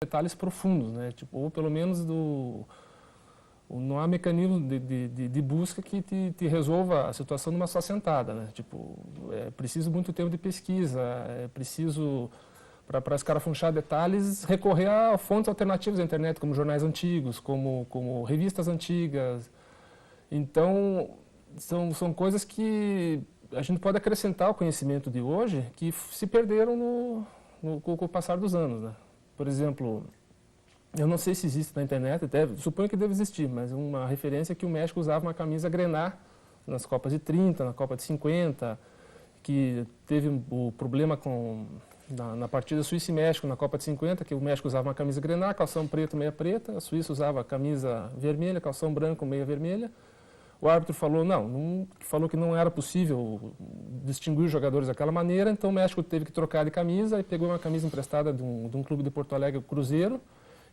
detalhes profundos, né? Tipo, ou pelo menos não há mecanismo de busca que te resolva a situação numa só sentada, né? Tipo, é preciso muito tempo de pesquisa, é preciso, para escarafunchar detalhes, recorrer a fontes alternativas da internet, como jornais antigos, como revistas antigas. Então, são coisas que a gente pode acrescentar ao conhecimento de hoje, que se perderam com o passar dos anos, né? Por exemplo, eu não sei se existe na internet, suponho que deve existir, mas uma referência é que o México usava uma camisa grená nas Copas de 30, na Copa de 50, que teve o problema na partida Suíça e México na Copa de 50, que o México usava uma camisa grená, calção preto, meia preta, a Suíça usava camisa vermelha, calção branco, meia vermelha. O árbitro falou que não era possível distinguir os jogadores daquela maneira, então o México teve que trocar de camisa e pegou uma camisa emprestada de um clube de Porto Alegre, o Cruzeiro,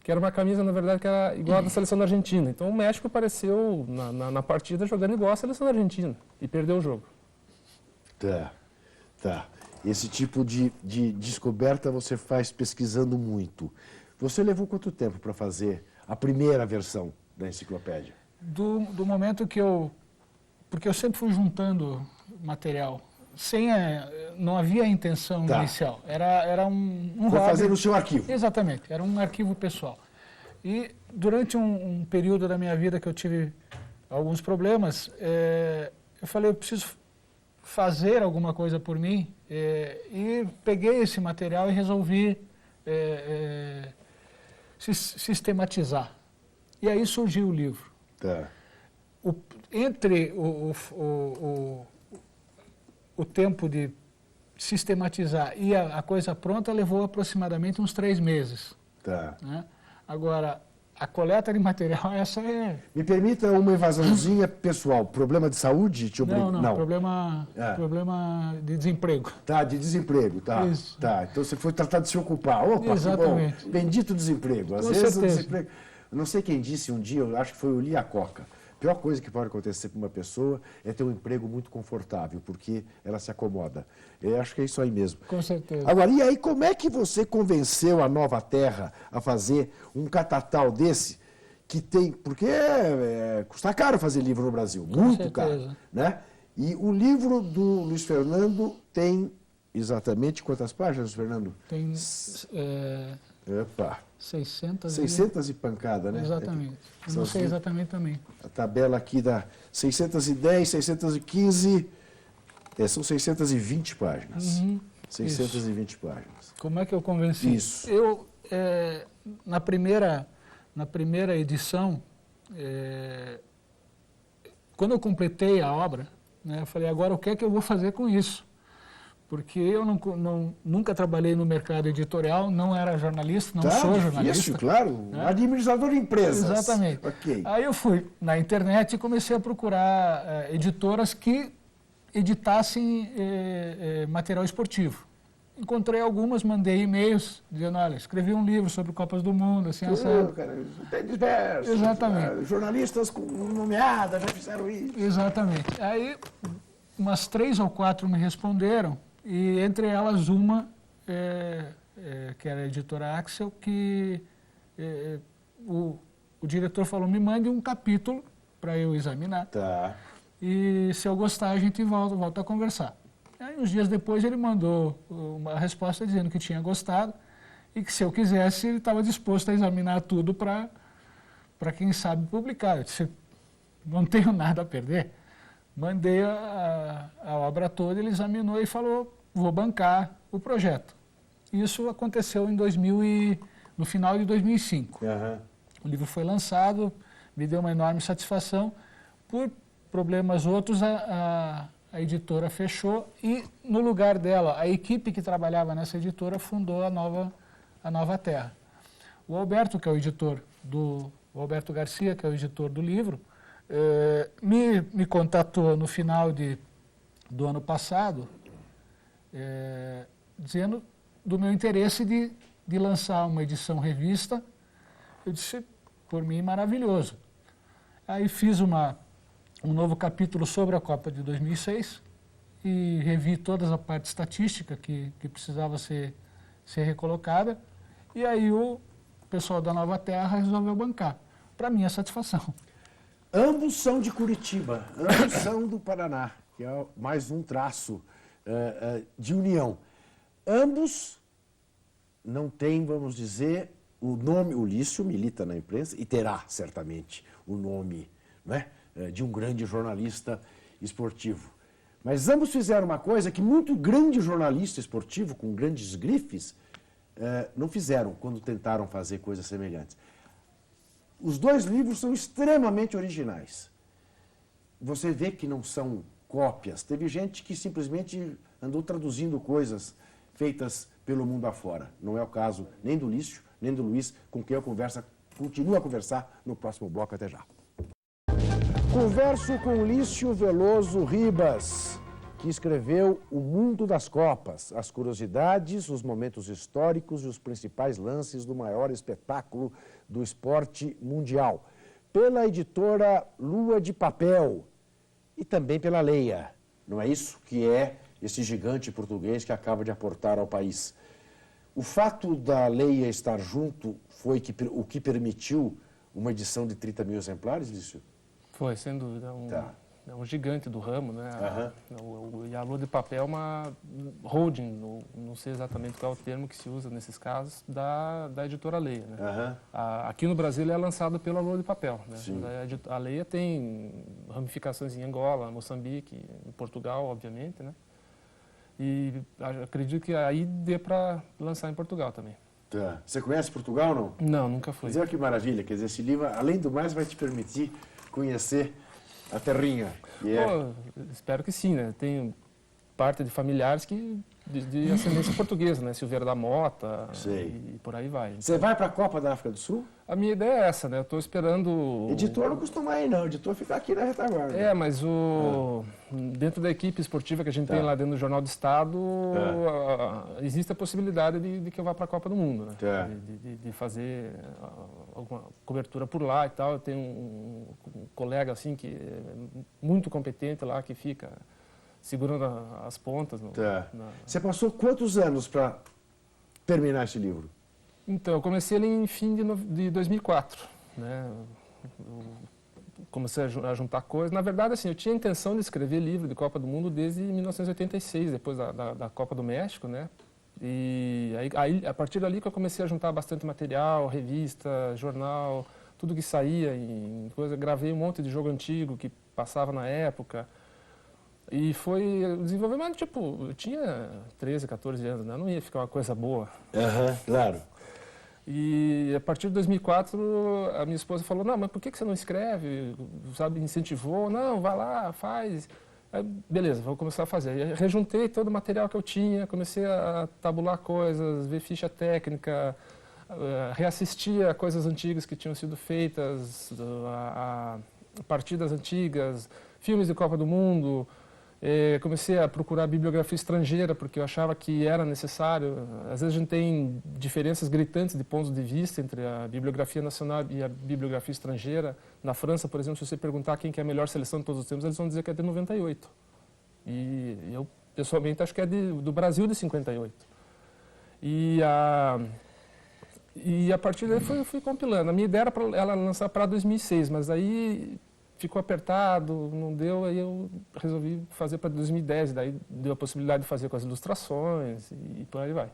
que era uma camisa, na verdade, que era igual à da seleção da Argentina. Então o México apareceu na partida jogando igual à seleção da Argentina e perdeu o jogo. Tá. Esse tipo de descoberta você faz pesquisando muito. Você levou quanto tempo para fazer a primeira versão da enciclopédia? Do momento que porque eu sempre fui juntando material, não havia intenção inicial, era um Foi hobby. fazer no seu arquivo? Exatamente, era um arquivo pessoal. E durante um período da minha vida que eu tive alguns problemas, eu falei, eu preciso fazer alguma coisa por mim, e peguei esse material e resolvi sistematizar. E aí surgiu o livro. Tá. Entre o tempo de sistematizar e a coisa pronta levou aproximadamente uns 3 meses. Tá. Né? Agora, a coleta de material, essa é... Me permita uma evasãozinha pessoal. Problema de saúde? Não. Problema de desemprego. Tá, de desemprego, tá. Isso. Tá, então você foi tratar de se ocupar. Opa, exatamente. Que bom. Bendito desemprego. Às Com vezes certeza. o desemprego... Eu não sei quem disse um dia, eu acho que foi o Liacoca. A pior coisa que pode acontecer para uma pessoa é ter um emprego muito confortável, porque ela se acomoda. Eu acho que é isso aí mesmo. Com certeza. Agora, e aí, como é que você convenceu a Nova Terra a fazer um catatal desse, que tem... Porque custa caro fazer livro no Brasil, muito caro. Né? E o livro do Luiz Fernando tem exatamente quantas páginas, Luiz Fernando? Tem... Opa. 600 e pancada, né? Exatamente. Não sei exatamente também. A tabela aqui dá 610, 615, são 620 páginas. 620 isso. páginas. Como é que eu convenci? Isso. Eu, na primeira edição, quando eu completei a obra, né, eu falei, agora o que é que eu vou fazer com isso? Porque eu nunca trabalhei no mercado editorial, não era jornalista, não sou jornalista. Isso, claro, né? Administrador de empresas. Exatamente. Okay. Aí eu fui na internet e comecei a procurar editoras que editassem material esportivo. Encontrei algumas, mandei e-mails dizendo, olha, escrevi um livro sobre Copas do Mundo, assim, tem diversos. Exatamente. Jornalistas com nomeada já fizeram isso. Exatamente. Aí umas 3 ou 4 me responderam, e entre elas uma, que era a editora Axel, que o diretor falou, me mande um capítulo para eu examinar. Tá. E se eu gostar, a gente volta a conversar. Aí, uns dias depois, ele mandou uma resposta dizendo que tinha gostado e que, se eu quisesse, ele estava disposto a examinar tudo para quem sabe, publicar. Eu disse, não tenho nada a perder. Mandei a obra toda, ele examinou e falou, vou bancar o projeto. Isso aconteceu no final de 2005. Uhum. O livro foi lançado, me deu uma enorme satisfação. Por problemas outros, a editora fechou e, no lugar dela, a equipe que trabalhava nessa editora fundou a Nova Terra. O Alberto, que é o editor o Alberto Garcia, que é o editor do livro, me contatou no final do ano passado, dizendo do meu interesse de lançar uma edição revista. Eu disse, por mim, maravilhoso. Aí fiz um novo capítulo sobre a Copa de 2006 e revi toda a parte estatística que precisava ser recolocada. E aí pessoal da Nova Terra resolveu bancar. Para mim é satisfação. Ambos são de Curitiba, ambos são do Paraná, que é mais um traço de união. Ambos não têm, vamos dizer, o nome. O Lício milita na imprensa e terá, certamente, o nome, né, de um grande jornalista esportivo. Mas ambos fizeram uma coisa que muito grande jornalista esportivo, com grandes grifes, não fizeram quando tentaram fazer coisas semelhantes. Os dois livros são extremamente originais. Você vê que não são cópias. Teve gente que simplesmente andou traduzindo coisas feitas pelo mundo afora. Não é o caso nem do Lício, nem do Luiz, com quem eu continuo a conversar no próximo bloco. Até já. Converso com Lício Veloso Ribas, que escreveu O Mundo das Copas, as curiosidades, os momentos históricos e os principais lances do maior espetáculo do esporte mundial, pela editora Lua de Papel e também pela Leia. Não é isso que é esse gigante português que acaba de aportar ao país. O fato da Leia estar junto foi o que permitiu uma edição de 30 mil exemplares, Lício? Foi, sem dúvida. É um gigante do ramo, né? E a Lua de Papel é uma holding, não sei exatamente qual é o termo que se usa nesses casos, da editora Leia. Né? Aqui no Brasil é lançado pela Lua de Papel. Né? A Leia tem ramificações em Angola, Moçambique, em Portugal, obviamente, né? E acredito que aí dê para lançar em Portugal também. Tá. Você conhece Portugal, não? Não, nunca fui. Mas olha que maravilha, quer dizer, esse livro, além do mais, vai te permitir conhecer a terrinha. Espero que sim, né? Tenho parte de familiares de ascendência portuguesa, né? Silveira da Mota e por aí vai. Você vai para a Copa da África do Sul? A minha ideia é essa, né? Eu estou esperando... Editor não costuma ir, não. Editor fica aqui na retaguarda. Mas dentro da equipe esportiva que a gente tem lá dentro do Jornal do Estado, existe a possibilidade de que eu vá para a Copa do Mundo, né? De fazer alguma cobertura por lá e tal. Eu tenho um colega, assim, que é muito competente lá, que fica segurando as pontas. Você passou quantos anos para terminar esse livro? Então, eu comecei ele em fim de 2004, né? Eu comecei a juntar coisas. Na verdade, assim, eu tinha a intenção de escrever livro de Copa do Mundo desde 1986, depois da Copa do México, né? E aí, a partir dali que eu comecei a juntar bastante material, revista, jornal, tudo que saía em coisa. Gravei um monte de jogo antigo que passava na época. E foi o desenvolvimento, tipo, eu tinha 13, 14 anos, né? Não ia ficar uma coisa boa. Claro. E a partir de 2004, a minha esposa falou, não, mas por que você não escreve? Sabe, incentivou, não, vai lá, faz. Aí, beleza, vou começar a fazer. Aí, rejuntei todo o material que eu tinha, comecei a tabular coisas, ver ficha técnica, reassistir a coisas antigas que tinham sido feitas, a partidas antigas, filmes de Copa do Mundo. Comecei a procurar bibliografia estrangeira, porque eu achava que era necessário. Às vezes a gente tem diferenças gritantes de pontos de vista entre a bibliografia nacional e a bibliografia estrangeira. Na França, por exemplo, se você perguntar quem que é a melhor seleção de todos os tempos, eles vão dizer que é de 98. E eu, pessoalmente, acho que é do Brasil de 58. E a partir daí fui compilando. A minha ideia era para ela lançar para 2006, mas aí ficou apertado, não deu, aí eu resolvi fazer para 2010, daí deu a possibilidade de fazer com as ilustrações e por aí vai.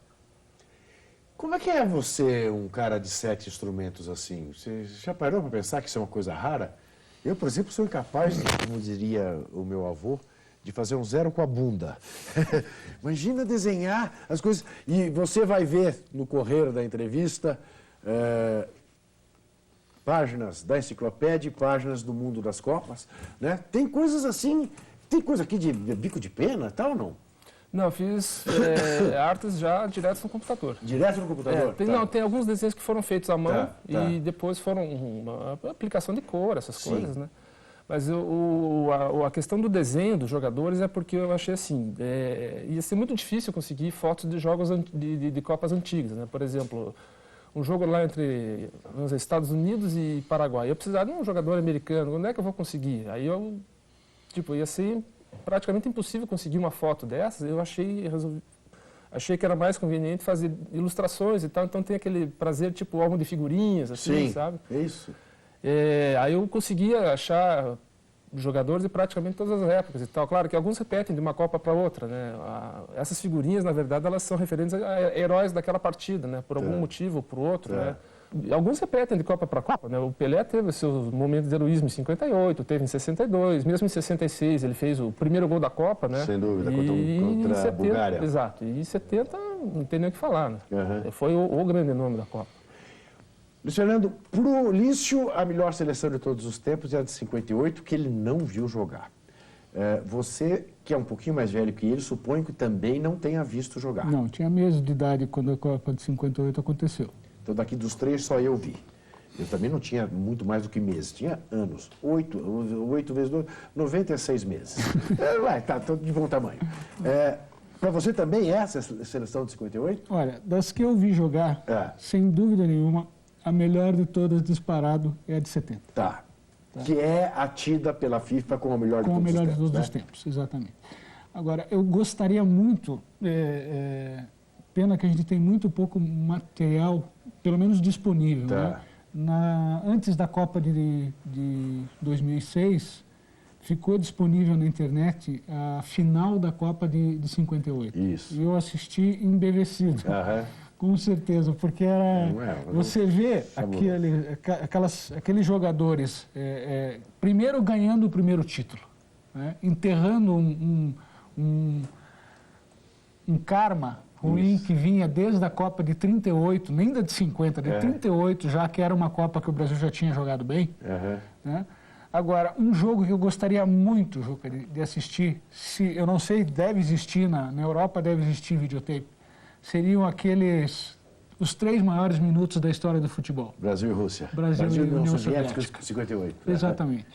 Como é que é você, um cara de 7 instrumentos assim? Você já parou para pensar que isso é uma coisa rara? Eu, por exemplo, sou incapaz, como diria o meu avô, de fazer um zero com a bunda. Imagina desenhar as coisas. E você vai ver no correr da entrevista páginas da enciclopédia e páginas do Mundo das Copas, né? Tem coisas assim, tem coisa aqui de bico de pena, tal ou não? Não, eu fiz artes já direto no computador. Direto no computador? Não, tem alguns desenhos que foram feitos à mão e depois foram uma aplicação de cor, essas coisas, né? Mas a questão do desenho dos jogadores é porque eu achei assim, ia ser muito difícil conseguir fotos de jogos de Copas antigas, né? Por exemplo, um jogo lá entre Estados Unidos e Paraguai. Eu precisava de um jogador americano, onde é que eu vou conseguir? Aí ia ser praticamente impossível conseguir uma foto dessas. Eu achei que era mais conveniente fazer ilustrações e tal, então tem aquele prazer tipo álbum de figurinhas, assim, Sim, sabe? isso. Aí eu conseguia achar jogadores de praticamente todas as épocas e tal. Claro que alguns repetem de uma Copa para outra, né? Essas figurinhas, na verdade, elas são referentes a heróis daquela partida, né? Por algum motivo ou por outro, né? E alguns repetem de Copa para Copa, né? O Pelé teve seus momentos de heroísmo em 58, teve em 62, mesmo em 66 ele fez o primeiro gol da Copa, né? Sem dúvida, E contra em a 70, Bulgária. Exato. E em 70 não tem nem o que falar, né? Uhum. Foi o grande nome da Copa. Luiz Fernando, pro Lício, a melhor seleção de todos os tempos é a de 58, que ele não viu jogar. Você, que é um pouquinho mais velho que ele, suponho que também não tenha visto jogar. Não, tinha meses de idade quando a Copa de 58 aconteceu. Então, daqui dos 3, só eu vi. Eu também não tinha muito mais do que meses, tinha anos. 8 vezes 2, 96 meses. Tá de bom tamanho. Para você também é essa seleção de 58? Olha, das que eu vi jogar, sem dúvida nenhuma, a melhor de todas disparado é a de 70. Tá. Que é a tida pela FIFA como a melhor de todos os tempos. Com a melhor de todos né? os tempos, exatamente. Agora, eu gostaria muito, pena que a gente tem muito pouco material, pelo menos disponível, Tá. né? Antes da Copa de 2006, ficou disponível na internet a final da Copa de 58. Isso. E eu assisti embevecido. Aham. Com certeza, porque era, você vê aqueles jogadores, primeiro ganhando o primeiro título, né? Enterrando um karma ruim que vinha desde a Copa de 38, nem da de 50, de 38, já que era uma Copa que o Brasil já tinha jogado bem. Né? Agora, um jogo que eu gostaria muito, Juca, de assistir, eu não sei, deve existir na Europa, deve existir em videotape, seriam os 3 maiores minutos da história do futebol. Brasil e Rússia. Brasil e União Soviética. 58. Exatamente.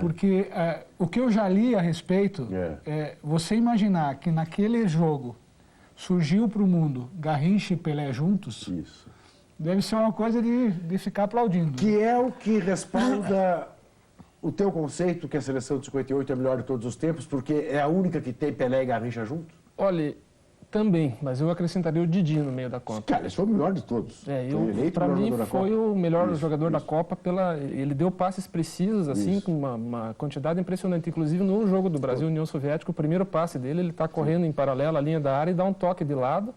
Porque o que eu já li a respeito, você imaginar que naquele jogo surgiu para o mundo Garrincha e Pelé juntos, Isso. deve ser uma coisa de ficar aplaudindo. Que é o que respalda o teu conceito que a seleção de 58 é a melhor de todos os tempos, porque é a única que tem Pelé e Garrincha juntos? Olha, também, mas eu acrescentaria o Didi no meio da Copa. Cara, esse foi o melhor de todos. Para mim foi o melhor jogador da Copa, ele deu passes precisos, assim, com uma quantidade impressionante. Inclusive, no jogo do Brasil e União Soviética, o primeiro passe dele, ele está correndo em paralelo à linha da área e dá um toque de lado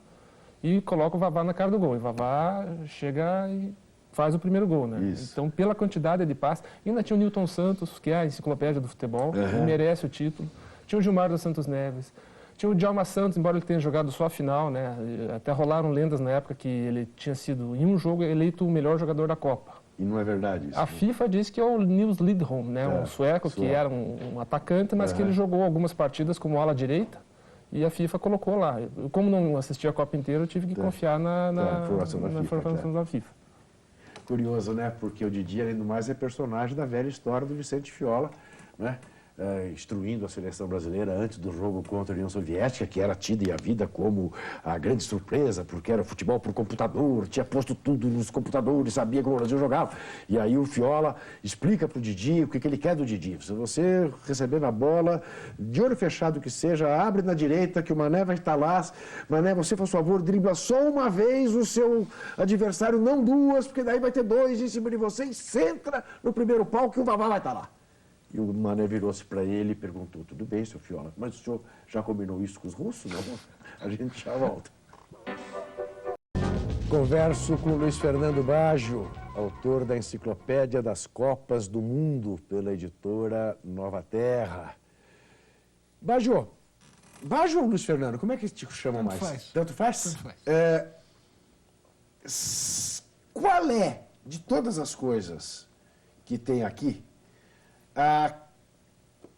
e coloca o Vavá na cara do gol. E o Vavá chega e faz o primeiro gol, né? Isso. Então, pela quantidade de passes, ainda tinha o Newton Santos, que é a enciclopédia do futebol, que merece o título. Tinha o Gilmar dos Santos Neves. Tinha o Djalma Santos, embora ele tenha jogado só a final, né? Até rolaram lendas na época que ele tinha sido, em um jogo, eleito o melhor jogador da Copa. E não é verdade isso? A FIFA diz que é o Nils Lidholm, né? Um sueco que era um atacante, mas que ele jogou algumas partidas como ala direita e a FIFA colocou lá. Eu, como não assisti a Copa inteira, eu tive que confiar na informação da FIFA. Curioso, né? Porque o Didi, além do mais, é personagem da velha história do Vicente Fiola, né? Instruindo a seleção brasileira antes do jogo contra a União Soviética, que era tida e a vida como a grande surpresa, porque era futebol por computador, tinha posto tudo nos computadores, sabia como o Brasil jogava. E aí o Fiola explica para o Didi o que ele quer do Didi. Se você receber na bola, de olho fechado que seja, abre na direita, que o Mané vai estar lá. Mané, você, por favor, dribla só uma vez o seu adversário, não duas, porque daí vai ter 2 em cima de você e centra no primeiro pau que o Vavá vai estar lá. E o Mané virou-se para ele e perguntou, tudo bem, seu Fiola, mas o senhor já combinou isso com os russos? Não? A gente já volta. Converso com Luiz Fernando Baggio, autor da Enciclopédia das Copas do Mundo, pela editora Nova Terra. Baggio ou Luiz Fernando, como é que te chamam mais? Tanto faz? Tanto faz. Qual é, de todas as coisas que tem aqui,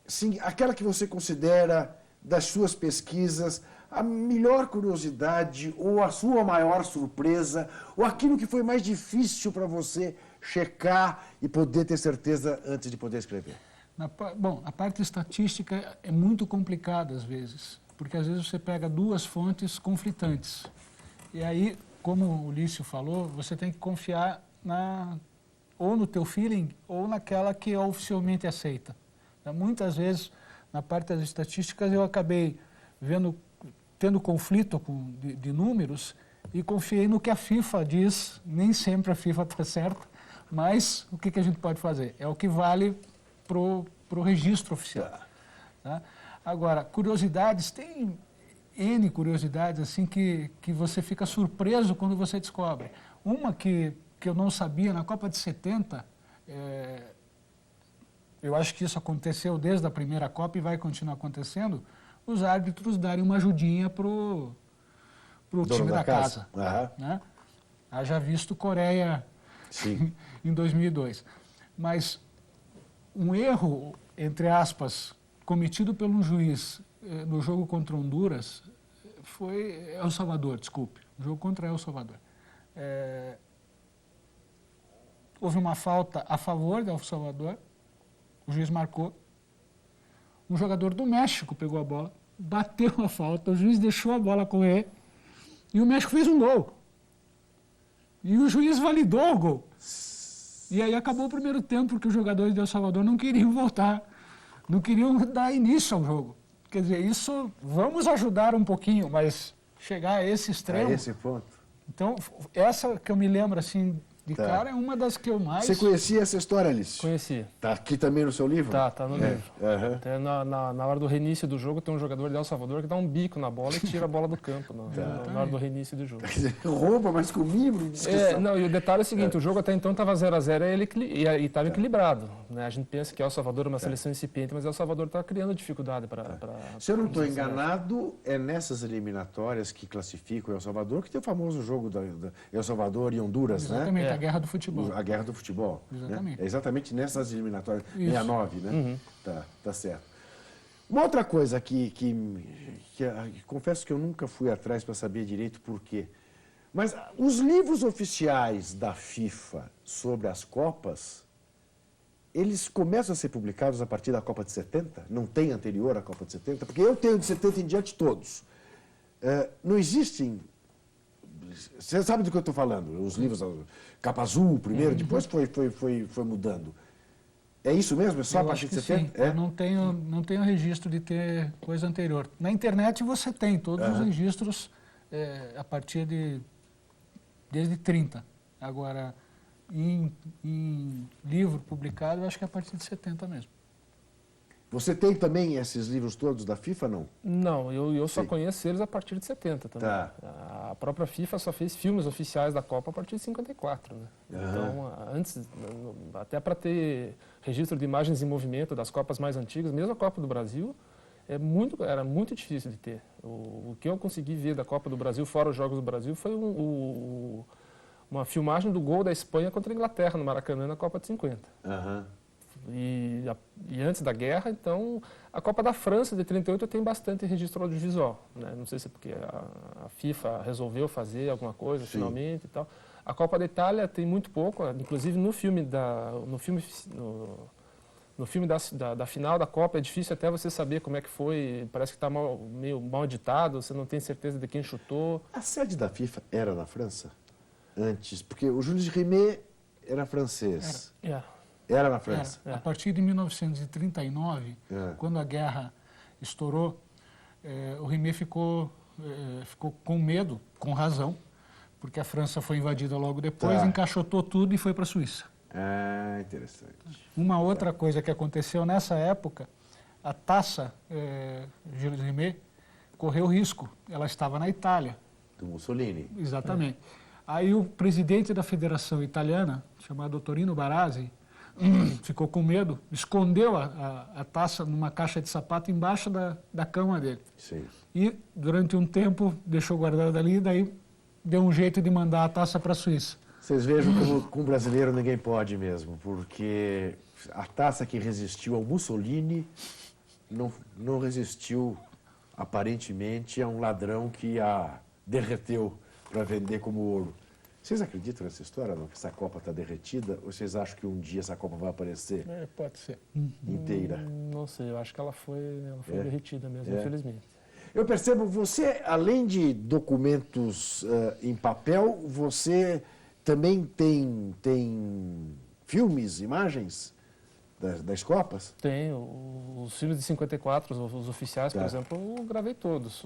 sim, aquela que você considera, das suas pesquisas, a melhor curiosidade ou a sua maior surpresa, ou aquilo que foi mais difícil para você checar e poder ter certeza antes de poder escrever? Bom, a parte estatística é muito complicada às vezes, porque às vezes você pega 2 fontes conflitantes. E aí, como o Lício falou, você tem que confiar ou no teu feeling, ou naquela que é oficialmente aceita. Muitas vezes, na parte das estatísticas, eu acabei vendo tendo conflito de números e confiei no que a FIFA diz. Nem sempre a FIFA está certa, mas o que a gente pode fazer? É o que vale para o registro oficial. Tá? Agora, curiosidades, tem N curiosidades assim que você fica surpreso quando você descobre. Uma que eu não sabia, na Copa de 70, eu acho que isso aconteceu desde a primeira Copa e vai continuar acontecendo, os árbitros darem uma ajudinha para o time da casa. Né? Haja visto Coreia em 2002. Mas um erro, entre aspas, cometido por um juiz no jogo contra Honduras, foi El Salvador, desculpe, o jogo contra El Salvador. Houve uma falta a favor de El Salvador, o juiz marcou, um jogador do México pegou a bola, bateu a falta, o juiz deixou a bola correr e o México fez um gol. E o juiz validou o gol. E aí acabou o primeiro tempo, porque os jogadores de El Salvador não queriam voltar, não queriam dar início ao jogo. Quer dizer, isso, vamos ajudar um pouquinho, mas chegar a esse extremo... A esse ponto. Então, essa que eu me lembro, assim, de cara, é uma das que eu mais... Você conhecia essa história, Alice? Conheci. Tá aqui também no seu livro? Tá no livro. Até na hora do reinício do jogo, tem um jogador de El Salvador que dá um bico na bola e tira a bola do campo na hora do reinício do jogo. Rouba, mas com mínimo de discussão. Não, e o detalhe é o seguinte, o jogo até então estava 0-0 e estava equilibrado. Né? A gente pensa que El Salvador é uma seleção incipiente, mas El Salvador está criando dificuldade para... Se eu não estou enganado, é nessas eliminatórias que classificam El Salvador que tem o famoso jogo da El Salvador e Honduras, Exatamente, né? a guerra do futebol. A guerra do futebol. Exatamente. Né? É exatamente nessas eliminatórias. Isso. 69, né? Tá certo. Uma outra coisa que confesso que eu nunca fui atrás para saber direito por quê. Mas os livros oficiais da FIFA sobre as Copas, eles começam a ser publicados a partir da Copa de 70? Não tem anterior à Copa de 70? Porque eu tenho de 70 em diante todos. Não existem... Você sabe do que eu estou falando? Os livros, capa azul primeiro, depois foi mudando. É isso mesmo? É só a partir de 70? Eu não tenho registro de ter coisa anterior. Na internet você tem todos os registros a partir desde 30. Agora, em livro publicado, eu acho que é a partir de 70 mesmo. Você tem também esses livros todos da FIFA, não? Não, eu só conheço eles a partir de 70 também. Tá. A própria FIFA só fez filmes oficiais da Copa a partir de 54, né? Então, antes, até para ter registro de imagens em movimento das Copas mais antigas, mesmo a Copa do Brasil, era muito difícil de ter. O que eu consegui ver da Copa do Brasil, fora os Jogos do Brasil, foi uma filmagem do gol da Espanha contra a Inglaterra no Maracanã na Copa de 50. E antes da guerra, então, a Copa da França de 38 tem bastante registro audiovisual, né? Não sei se é porque a FIFA resolveu fazer alguma coisa finalmente e tal. A Copa da Itália tem muito pouco, inclusive no filme da final da Copa é difícil até você saber como é que foi, parece que está meio mal editado, você não tem certeza de quem chutou. A sede da FIFA era na França? Antes, porque o Jules Rimet era francês. Era na França. A partir de 1939, quando a guerra estourou, o Rimet ficou com medo, com razão, porque a França foi invadida logo depois, encaixotou tudo e foi para a Suíça. Interessante. Uma outra coisa que aconteceu nessa época, a taça Jules Rimet correu risco. Ela estava na Itália. Do Mussolini. Exatamente. Aí o presidente da Federação Italiana, chamado Torino Barasi, ficou com medo, escondeu a taça numa caixa de sapato embaixo da cama dele. Sim. E, durante um tempo, deixou guardada ali, daí deu um jeito de mandar a taça para a Suíça. Vocês vejam como com brasileiro ninguém pode mesmo, porque a taça que resistiu ao Mussolini não resistiu, aparentemente, a um ladrão que a derreteu para vender como ouro. Vocês acreditam nessa história, não? Que essa Copa está derretida? Ou vocês acham que um dia essa Copa vai aparecer Pode ser. inteira? Não sei, eu acho que ela foi derretida mesmo, infelizmente. Eu percebo, você, além de documentos em papel, você também tem filmes, imagens? das Copas? Tem. Os filmes de 54, os oficiais, por exemplo, eu gravei todos.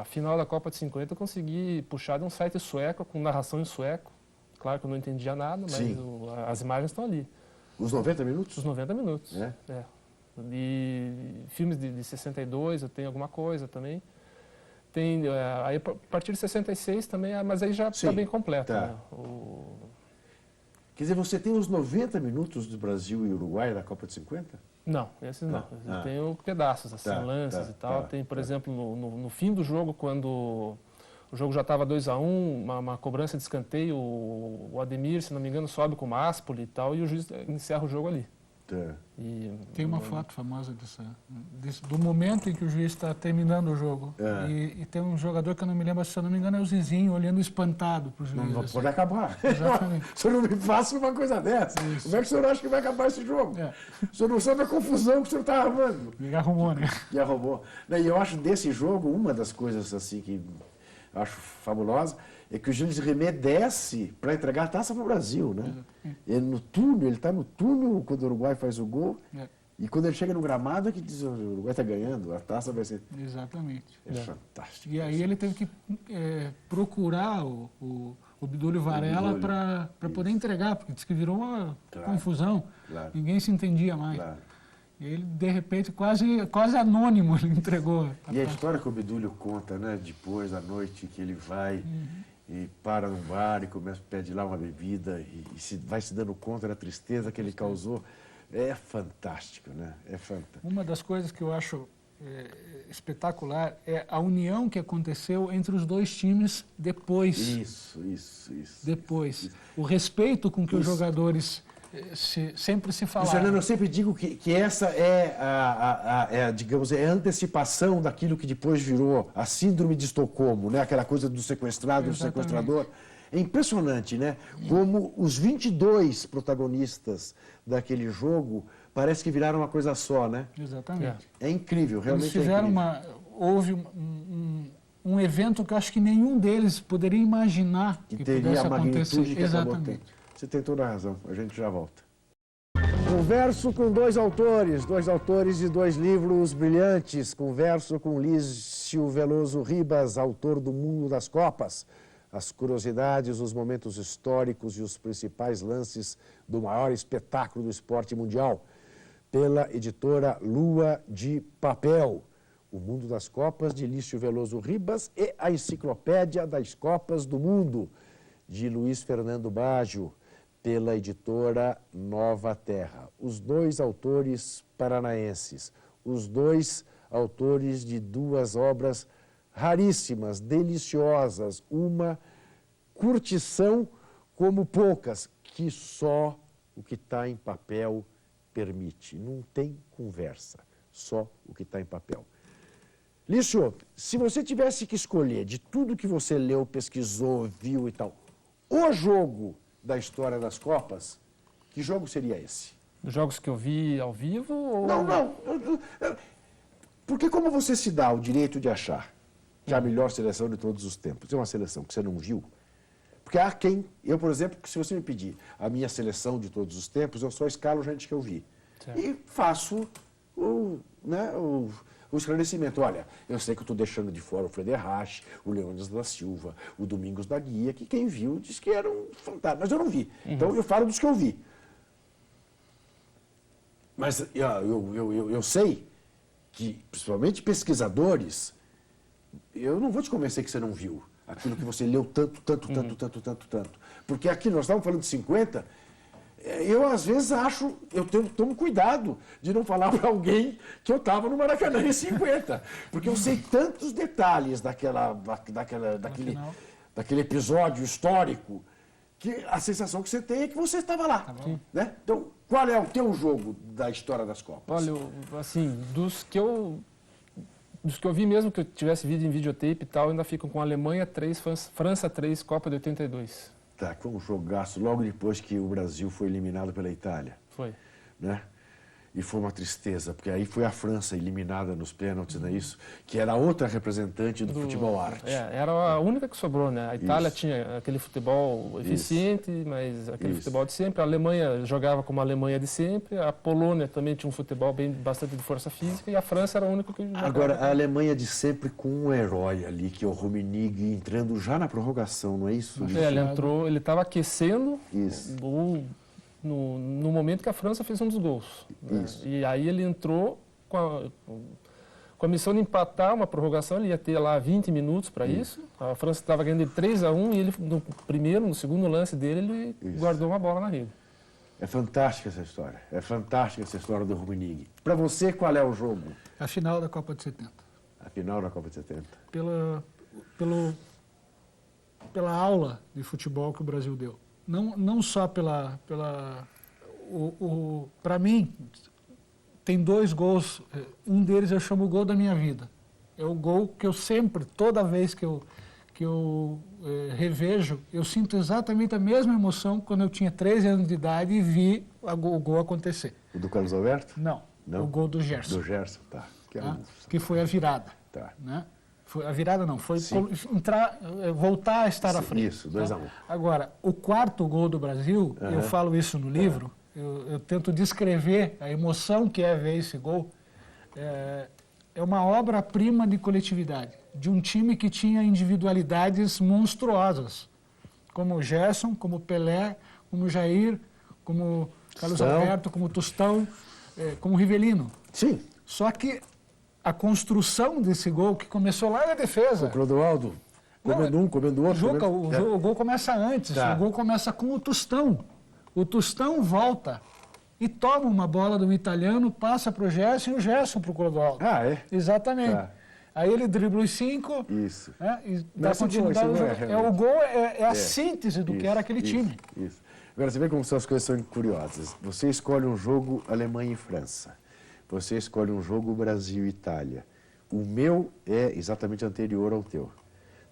A final da Copa de 50 eu consegui puxar de um site sueco, com narração em sueco. Claro que eu não entendia nada, mas as imagens estão ali. Os 90 minutos? Os 90 minutos. É? E filmes de 62 eu tenho alguma coisa também. Tem, aí a partir de 66 também, mas aí já está bem completo. Tá. Né? Quer dizer, você tem os 90 minutos do Brasil e Uruguai da Copa de 50? Não, esses não. Eu tenho pedaços, assim, lances e tal. Tem, por exemplo, no fim do jogo, quando o jogo já estava 2-1, uma cobrança de escanteio, o Ademir, se não me engano, sobe com o Máspoli e tal, e o juiz encerra o jogo ali. Tem uma foto famosa do momento em que o juiz está terminando o jogo. E tem um jogador que eu não me lembro, se eu não me engano, é o Zizinho, olhando espantado para o juiz. Não pode acabar. Exatamente. O senhor não me faça uma coisa dessa. Isso. Como é que o senhor acha que vai acabar esse jogo? O senhor não sabe a confusão que o senhor está armando. E arrumou, né? E arrumou. E eu acho desse jogo, uma das coisas assim que eu acho fabulosa, é que o Jules Rimet desce para entregar a taça para o Brasil, né? Ele está no túnel quando o Uruguai faz o gol, e quando ele chega no gramado é que diz, o Uruguai está ganhando, a taça vai ser... Exatamente. É fantástico. E aí ele teve que procurar o Obdúlio Varela para poder entregar, porque disse que virou uma confusão, ninguém se entendia mais. E ele, de repente, quase anônimo, ele entregou. E a história que o Obdúlio conta, né, depois da noite que ele vai e para num bar e começa a pedir lá uma bebida e vai se dando conta da tristeza que ele causou, é fantástico, né? É fantástico. Uma das coisas que eu acho espetacular é a união que aconteceu entre os dois times depois. Isso. Depois. O respeito com que os jogadores... sempre se falaram. Fernando, eu sempre digo que essa digamos, é a antecipação daquilo que depois virou a síndrome de Estocolmo, né? Aquela coisa do sequestrado, do sequestrador. É impressionante, né? Como os 22 protagonistas daquele jogo parece que viraram uma coisa só, né? Exatamente. É incrível, realmente. Eles fizeram houve um evento que eu acho que nenhum deles poderia imaginar que teria a magnitude que Exatamente. Você tem toda a razão, a gente já volta. Converso com dois autores de dois livros brilhantes. Converso com Lício Veloso Ribas, autor do Mundo das Copas, as curiosidades, os momentos históricos e os principais lances do maior espetáculo do esporte mundial, pela editora Lua de Papel. O Mundo das Copas, de Lício Veloso Ribas, e a Enciclopédia das Copas do Mundo, de Luiz Fernando Baggio, pela editora Nova Terra. Os dois autores paranaenses, os dois autores de duas obras raríssimas, deliciosas, uma curtição como poucas, que só o que está em papel permite. Não tem conversa, só o que está em papel. Lício, se você tivesse que escolher de tudo que você leu, pesquisou, viu e tal, o jogo da história das Copas, que jogo seria esse? Dos jogos que eu vi ao vivo? Ou... Não. Porque como você se dá o direito de achar que é a melhor seleção de todos os tempos é uma seleção que você não viu? Porque há quem... Eu, por exemplo, se você me pedir a minha seleção de todos os tempos, eu só escalo gente que eu vi. Certo. E faço o esclarecimento. Olha, eu sei que eu estou deixando de fora o Frederich, o Leônidas da Silva, o Domingos da Guia, que quem viu diz que eram fantásticos, mas eu não vi. Então eu falo dos que eu vi. Mas eu sei que, principalmente pesquisadores, eu não vou te convencer que você não viu aquilo que você leu tanto. Porque aqui nós estávamos falando de 50... Eu, às vezes, tomo cuidado de não falar para alguém que eu estava no Maracanã em 50. Porque eu sei tantos detalhes daquele episódio histórico que a sensação que você tem é que você estava lá. Né? Então, qual é o teu jogo da história das Copas? Olha, assim, dos que eu vi mesmo, que eu tivesse vídeo em videotape e tal, ainda ficam com Alemanha 3, França 3, Copa de 82. Tá, foi um jogaço logo depois que o Brasil foi eliminado pela Itália. Foi. Né? E foi uma tristeza, porque aí foi a França eliminada nos pênaltis, não é isso? Que era outra representante do futebol arte. Era a única que sobrou, né? A Itália Isso. tinha aquele futebol eficiente, mas aquele Isso. futebol de sempre. A Alemanha jogava como a Alemanha de sempre. A Polônia também tinha um futebol bastante de força física. E a França era a única que jogava. Agora, a Alemanha de sempre com um herói ali, que é o Rummenigge, entrando já na prorrogação, não é isso? Ele entrou, ele estava aquecendo Isso. no momento que a França fez um dos gols. Né? Isso. E aí ele entrou com a missão de empatar uma prorrogação, ele ia ter lá 20 minutos para isso. A França estava ganhando de 3-1 e ele, no segundo lance dele, ele guardou uma bola na rede. É fantástica essa história. É fantástica essa história do Rummenigge. Para você, qual é o jogo? A final da Copa de 70. A final da Copa de 70. Pela aula de futebol que o Brasil deu. Não só para mim, tem 2 gols, um deles eu chamo o gol da minha vida. É o gol que eu sempre, toda vez que eu revejo, eu sinto exatamente a mesma emoção quando eu tinha 13 anos de idade e vi o gol acontecer. O do Carlos Alberto? Não, o gol do Gerson. Do Gerson, tá. Que foi a virada. Tá. Né? A virada não, foi voltar a estar à frente. Isso, 2-1. Agora, o 4º gol do Brasil, eu falo isso no livro, eu tento descrever a emoção que é ver esse gol. É uma obra-prima de coletividade, de um time que tinha individualidades monstruosas, como o Gerson, como o Pelé, como o Jair, como o Carlos Alberto, como o Tostão, como o Rivelino. Sim. Só que a construção desse gol, que começou lá na defesa. O Clodoaldo, comendo um, comendo outro. Juca, o gol começa antes, o gol começa com o Tostão. O Tostão volta e toma uma bola do italiano, passa para o Gerson e o Gerson para o Clodoaldo. Ah, é? Exatamente. Tá. Aí ele dribla os 5. Isso. E dá continuidade ao jogo. O gol é a síntese do que era aquele time. Isso. Agora, você vê como as coisas são curiosas. Você escolhe um jogo Alemanha e França. Você escolhe um jogo Brasil e Itália. O meu é exatamente anterior ao teu.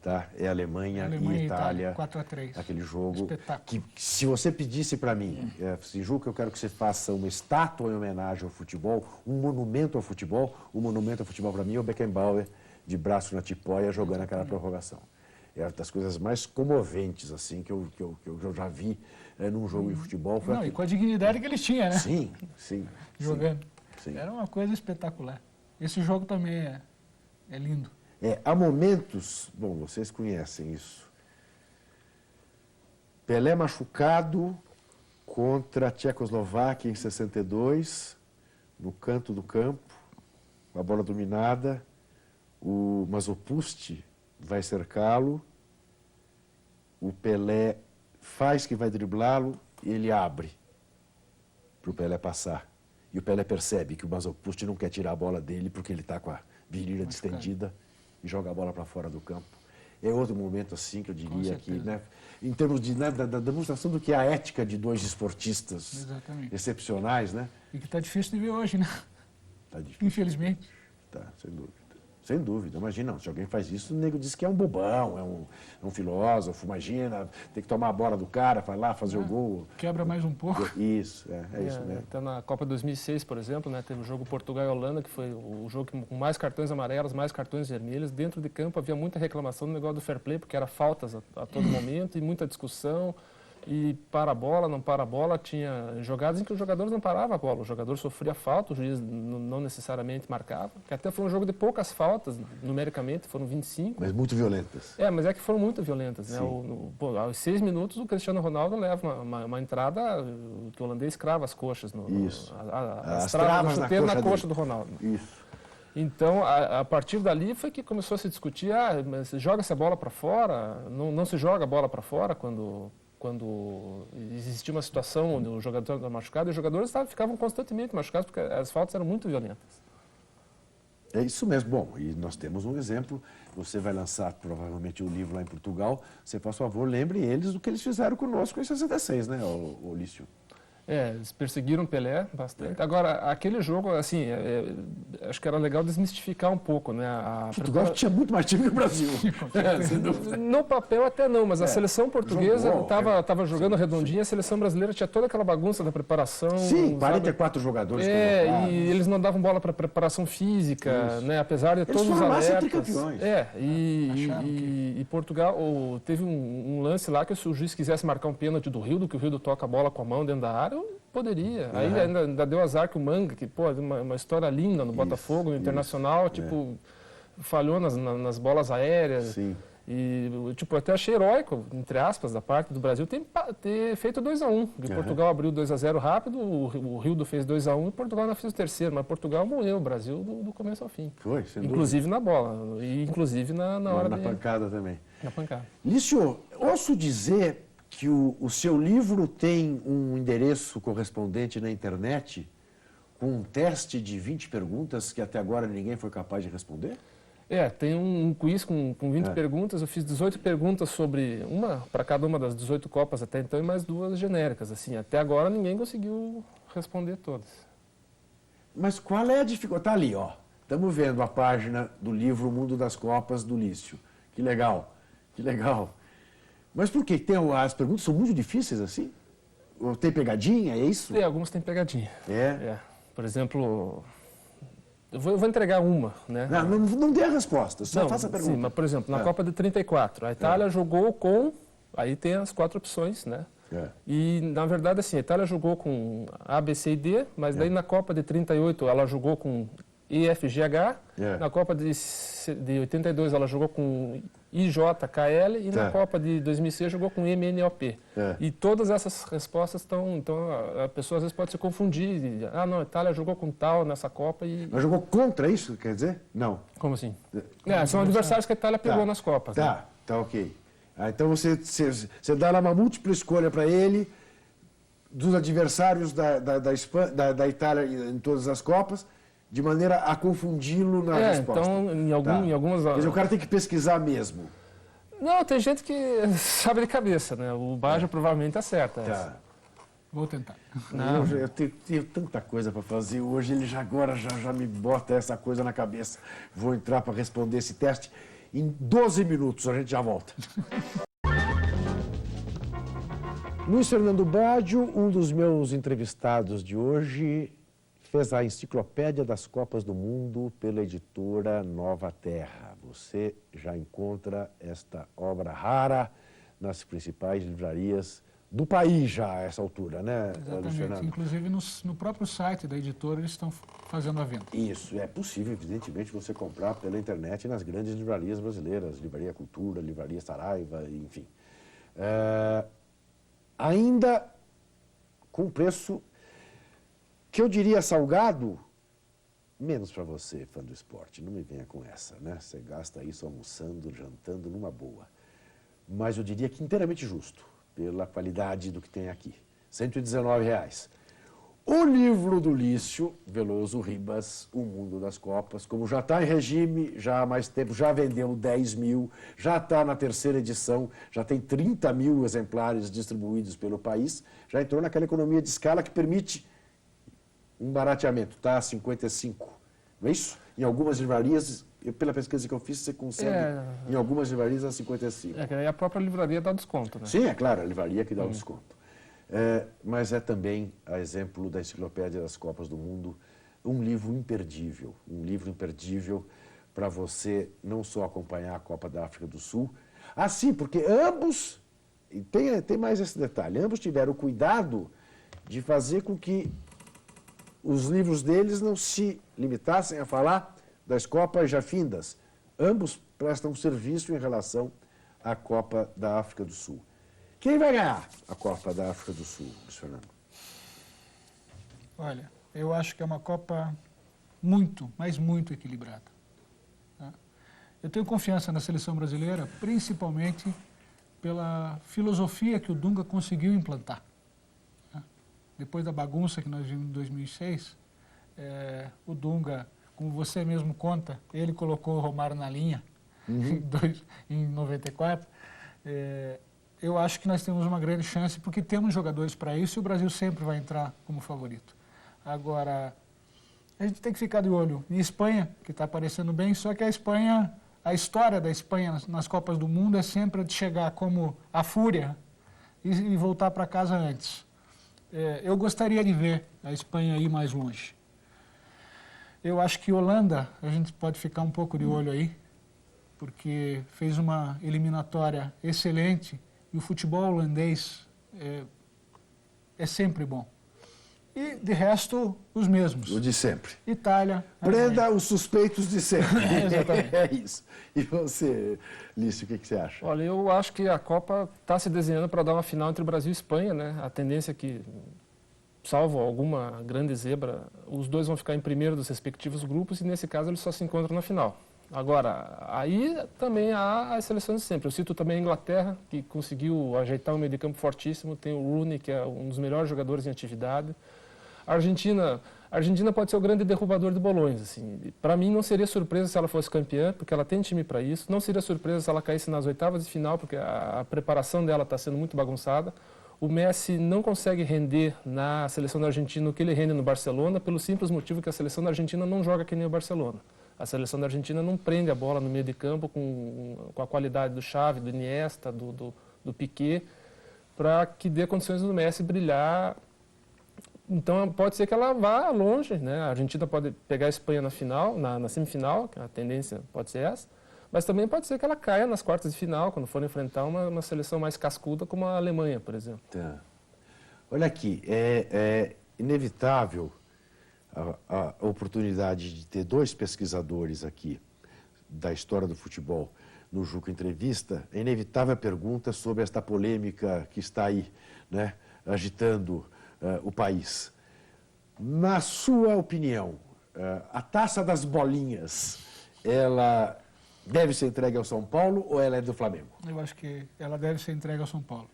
Tá? É Alemanha e Itália. 4-3. Aquele jogo Espetáculo. que, se você pedisse para mim, Juca, eu quero que você faça uma estátua em homenagem ao futebol, um monumento ao futebol. O monumento ao futebol para mim é o Beckenbauer, de braço na tipóia, jogando aquela prorrogação. É uma das coisas mais comoventes assim que eu já vi num jogo de futebol. E com a dignidade que ele tinha, né? Sim, sim. Jogando. Sim. Era uma coisa espetacular. Esse jogo também é lindo. Há momentos, bom, vocês conhecem isso. Pelé machucado contra a Tchecoslováquia em 62, no canto do campo, a bola dominada, o Masopust vai cercá-lo, o Pelé faz que vai driblá-lo e ele abre para o Pelé passar. E o Pelé percebe que o Masopust não quer tirar a bola dele porque ele está com a virilha distendida e joga a bola para fora do campo. É outro momento assim que eu diria que, né, em termos da demonstração do que é a ética de 2 esportistas excepcionais, né? E que está difícil de ver hoje, né? Tá difícil. Infelizmente. Tá, sem dúvida. Sem dúvida. Imagina, se alguém faz isso, o nego diz que é um bobão, é um filósofo, imagina, tem que tomar a bola do cara, vai lá fazer o gol. Quebra mais um pouco. Isso, é isso mesmo. Então, na Copa 2006, por exemplo, né, teve o jogo Portugal e Holanda, que foi o jogo com mais cartões amarelos, mais cartões vermelhos. Dentro de campo havia muita reclamação do negócio do fair play, porque era faltas a todo momento e muita discussão. E para a bola, não para a bola, tinha jogadas em que os jogadores não paravam a bola. O jogador sofria falta, o juiz não necessariamente marcava. Que até foi um jogo de poucas faltas, numericamente, foram 25. Mas muito violentas. Mas é que foram muito violentas. Né? Aos 6 minutos, o Cristiano Ronaldo leva uma entrada que o holandês crava as coxas. Isso. As travas do chuteiro na coxa do Ronaldo. Isso. Então, a partir dali foi que começou a se discutir, mas joga essa bola para fora, não se joga a bola para fora quando existia uma situação onde o jogador estava machucado, e os jogadores ficavam constantemente machucados porque as faltas eram muito violentas. É isso mesmo. Bom, e nós temos um exemplo. Você vai lançar provavelmente um livro lá em Portugal. Você, por favor, lembre eles do que eles fizeram conosco em 66, né, Olício? Eles perseguiram Pelé bastante. Agora, aquele jogo, assim, acho que era legal desmistificar um pouco, né? Portugal tinha muito mais time que o Brasil. Sem dúvida. No papel até não, mas a seleção portuguesa Jogou, estava jogando redondinha, a seleção brasileira tinha toda aquela bagunça da preparação. Sim, 44 jogadores. E eles não davam bola para preparação física, né? Apesar de todos os alertas. E Portugal teve um lance lá que se o juiz quisesse marcar um pênalti do Rildo, que o Rildo toca a bola com a mão dentro da área, eu poderia. Aí ainda deu azar que o Manga, que pô, uma história linda no Botafogo, no Internacional, tipo, falhou nas bolas aéreas. Sim. E, tipo, eu até achei heróico, entre aspas, da parte do Brasil, ter feito 2-1. Portugal abriu 2-0 rápido, o Rildo fez 2-1 e Portugal não fez o terceiro. Mas Portugal morreu o Brasil do começo ao fim. Foi, sem inclusive dúvida. Na bola, e inclusive na hora na pancada também. Na pancada. Lício, ouço dizer que o seu livro tem um endereço correspondente na internet com um teste de 20 perguntas que até agora ninguém foi capaz de responder? Tem um quiz com 20 perguntas. Eu fiz 18 perguntas sobre uma para cada uma das 18 Copas até então e mais 2 genéricas. Assim, até agora ninguém conseguiu responder todas. Mas qual é a dificuldade? Está ali, ó. Estamos vendo a página do livro O Mundo das Copas do Lício. Que legal, que legal. Mas por quê? As perguntas são muito difíceis assim? Ou tem pegadinha, é isso? Algumas têm pegadinha. Por exemplo, eu vou entregar uma, né? Não dê a resposta, só faça a pergunta. Sim, mas, por exemplo, na Copa de 34, a Itália jogou com... Aí tem as 4 opções, né? E, na verdade, assim, a Itália jogou com A, B, C e D, mas daí na Copa de 38 ela jogou com E, F, G, H. Na Copa de 82 ela jogou com I, J, K, L. E na Copa de 2006 jogou com M, N, O, P. E todas essas respostas estão... Então, a pessoa às vezes pode se confundir. Não, a Itália jogou com tal nessa Copa e... Mas jogou contra isso, quer dizer? Não. Como assim? São adversários que a Itália pegou nas Copas. Tá ok. Então você dá lá uma múltipla escolha para ele dos adversários da Itália em todas as Copas, de maneira a confundi-lo na resposta. Então, em algumas... Quer dizer, o cara tem que pesquisar mesmo. Não, tem gente que sabe de cabeça, né? O Baja provavelmente acerta. Vou tentar. Eu tenho tanta coisa para fazer hoje, ele já me bota essa coisa na cabeça. Vou entrar para responder esse teste. Em 12 minutos a gente já volta. Luiz Fernando Baggio, um dos meus entrevistados de hoje, fez a Enciclopédia das Copas do Mundo pela editora Nova Terra. Você já encontra esta obra rara nas principais livrarias do país já a essa altura, né, Luiz Fernando? Inclusive no próprio site da editora eles estão fazendo a venda. Isso, é possível, evidentemente, você comprar pela internet nas grandes livrarias brasileiras, Livraria Cultura, Livraria Saraiva, enfim. Ainda com preço que eu diria salgado, menos para você, fã do esporte, não me venha com essa, né? Você gasta isso almoçando, jantando, numa boa. Mas eu diria que inteiramente justo, pela qualidade do que tem aqui. R$ 119. O livro do Lício Veloso Ribas, O Mundo das Copas, como já está em regime, já há mais tempo, já vendeu 10 mil, já está na 3ª edição, já tem 30 mil exemplares distribuídos pelo país, já entrou naquela economia de escala que permite um barateamento, está a 55, não é isso? Em algumas livrarias, pela pesquisa que eu fiz, você consegue, em algumas livrarias, a 55. Que aí a própria livraria dá desconto, né? Sim, é claro, a livraria que dá o desconto. Mas é também, a exemplo da Enciclopédia das Copas do Mundo, um livro imperdível para você não só acompanhar a Copa da África do Sul, sim, porque ambos, e tem mais esse detalhe, ambos tiveram o cuidado de fazer com que os livros deles não se limitassem a falar das Copas já findas. Ambos prestam serviço em relação à Copa da África do Sul. Quem vai ganhar a Copa da África do Sul, Luiz Fernando? Olha, eu acho que é uma Copa muito, mas muito equilibrada. Tá? Eu tenho confiança na seleção brasileira, principalmente pela filosofia que o Dunga conseguiu implantar. Tá? Depois da bagunça que nós vimos em 2006, o Dunga, como você mesmo conta, ele colocou o Romário na linha em 94. eu acho que nós temos uma grande chance, porque temos jogadores para isso e o Brasil sempre vai entrar como favorito. Agora, a gente tem que ficar de olho em Espanha, que está aparecendo bem, só que a história da Espanha nas Copas do Mundo é sempre a de chegar como a fúria e voltar para casa antes. Eu gostaria de ver a Espanha ir mais longe. Eu acho que Holanda, a gente pode ficar um pouco de olho aí, porque fez uma eliminatória excelente e o futebol holandês é sempre bom. E, de resto, os mesmos. O de sempre. Itália. Prenda os suspeitos de sempre. Exatamente. É isso. E você, Lício, o que você acha? Olha, eu acho que a Copa está se desenhando para dar uma final entre o Brasil e Espanha, né? A tendência é que, salvo alguma grande zebra, os dois vão ficar em primeiro dos respectivos grupos e, nesse caso, eles só se encontram na final. Agora, aí também há as seleções de sempre. Eu cito também a Inglaterra, que conseguiu ajeitar um meio de campo fortíssimo. Tem o Rooney, que é um dos melhores jogadores em atividade. A Argentina pode ser o grande derrubador de bolões. Assim. Para mim, não seria surpresa se ela fosse campeã, porque ela tem time para isso. Não seria surpresa se ela caísse nas oitavas de final, porque a preparação dela está sendo muito bagunçada. O Messi não consegue render na seleção da Argentina o que ele rende no Barcelona, pelo simples motivo que a seleção da Argentina não joga que nem o Barcelona. A seleção da Argentina não prende a bola no meio de campo com a qualidade do Xavi, do Iniesta, do Piqué, para que dê condições do Messi brilhar. Então pode ser que ela vá longe, né? A Argentina pode pegar a Espanha na final, na semifinal, que a tendência pode ser essa, mas também pode ser que ela caia nas quartas de final, quando for enfrentar uma seleção mais cascuda como a Alemanha, por exemplo. Tá. Olha aqui, é inevitável a oportunidade de ter dois pesquisadores aqui da história do futebol no Juca Entrevista. É inevitável a pergunta sobre esta polêmica que está aí, né, agitando o país. Na sua opinião, a taça das bolinhas, ela deve ser entregue ao São Paulo ou ela é do Flamengo? Eu acho que ela deve ser entregue ao São Paulo.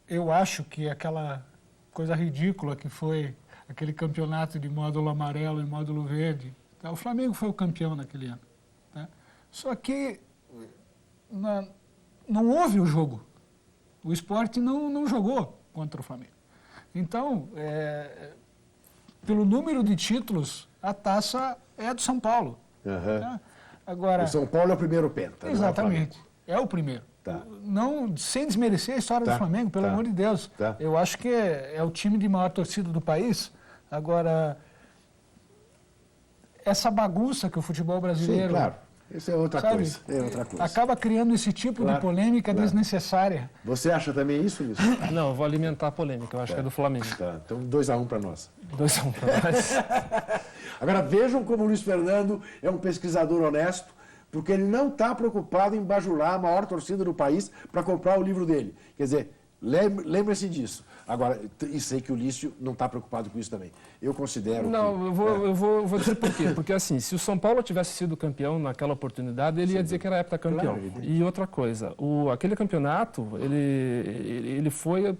Eu acho que aquela coisa ridícula que foi aquele campeonato de módulo amarelo e módulo verde, tá? O Flamengo foi o campeão naquele ano. Tá? Só que não houve o jogo. O Sport não jogou contra o Flamengo. Então, pelo número de títulos, a taça é do São Paulo. Uhum. Tá? Agora, o São Paulo é o primeiro penta. Exatamente. É o primeiro. Tá. Não, sem desmerecer a história do Flamengo, pelo amor de Deus. Tá. Eu acho que é o time de maior torcida do país. Agora, essa bagunça que o futebol brasileiro... Sim, claro. Isso é outra coisa. É outra coisa. Acaba criando esse tipo de polêmica desnecessária. Você acha também isso, Luiz? Não, eu vou alimentar a polêmica, eu acho que é do Flamengo. Tá. Então 2-1 para nós. 2-1 para nós. Agora vejam como o Luiz Fernando é um pesquisador honesto, porque ele não está preocupado em bajular a maior torcida do país para comprar o livro dele. Quer dizer, lembre-se disso. Agora, e sei que o Lício não está preocupado com isso também. Eu considero Não, que... eu vou dizer por quê. Porque assim, se o São Paulo tivesse sido campeão naquela oportunidade, ele ia dizer que era heptacampeão. Claro, e outra coisa, aquele campeonato, ele foi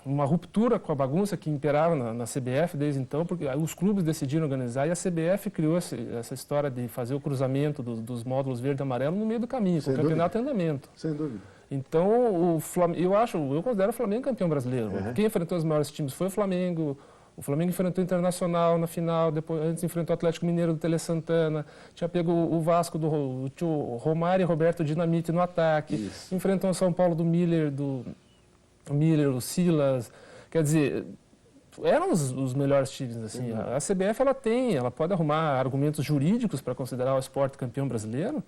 uma ruptura com a bagunça que imperava na CBF desde então, porque os clubes decidiram organizar e a CBF criou essa história de fazer o cruzamento dos módulos verde e amarelo no meio do caminho, com o campeonato em andamento. Sem dúvida. Então, eu considero o Flamengo campeão brasileiro. Uhum. Quem enfrentou os maiores times foi o Flamengo. O Flamengo enfrentou o Internacional na final, antes enfrentou o Atlético Mineiro do Tele Santana, tinha pego o Vasco do Romário e Roberto Dinamite no ataque, Isso. Enfrentou o São Paulo do Miller, o Silas. Quer dizer, eram os melhores times. Assim. Uhum. A CBF ela pode arrumar argumentos jurídicos para considerar o Sport campeão brasileiro,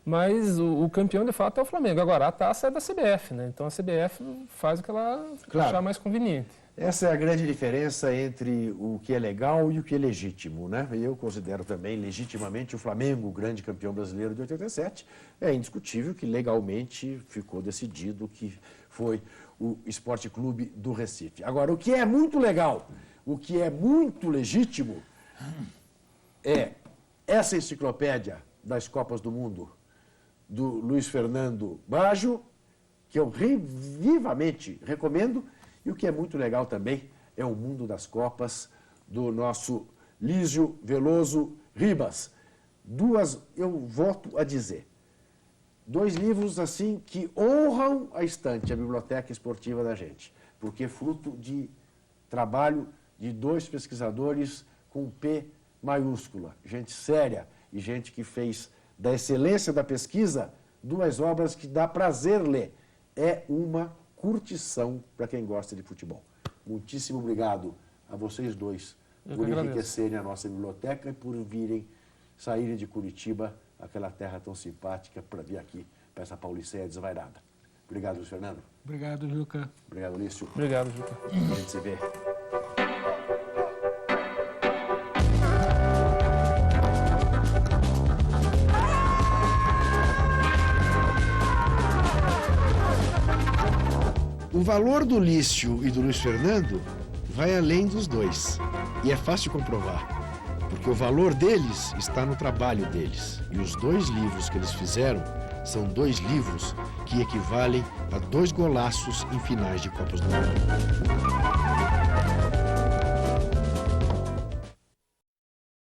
mas o campeão, de fato, é o Flamengo. Agora, a taça é da CBF, né? Então a CBF faz o que ela achar mais conveniente. Essa é a grande diferença entre o que é legal e o que é legítimo, né? Eu considero também legitimamente o Flamengo o grande campeão brasileiro de 87. É indiscutível que legalmente ficou decidido que foi o Esporte Clube do Recife. Agora, o que é muito legal, o que é muito legítimo é essa enciclopédia das Copas do Mundo do Luiz Fernando Baggio, que eu vivamente recomendo, e o que é muito legal também é o Mundo das Copas do nosso Lísio Veloso Ribas. Eu volto a dizer, 2 livros assim que honram a estante, a biblioteca esportiva da gente, porque é fruto de trabalho de 2 pesquisadores com P maiúscula, gente séria e gente que fez da excelência da pesquisa 2 obras que dá prazer ler. É uma curtição para quem gosta de futebol. Muitíssimo obrigado a vocês 2 por enriquecerem a nossa biblioteca e por saírem de Curitiba, aquela terra tão simpática, para vir aqui para essa Pauliceia desvairada. Obrigado, Luiz Fernando. Obrigado, Juca. Obrigado, Lício. Obrigado, Juca. A gente se vê. O valor do Lício e do Luiz Fernando vai além dos 2. E é fácil comprovar, porque o valor deles está no trabalho deles. E os 2 livros que eles fizeram são 2 livros que equivalem a 2 golaços em finais de Copas do Mundo.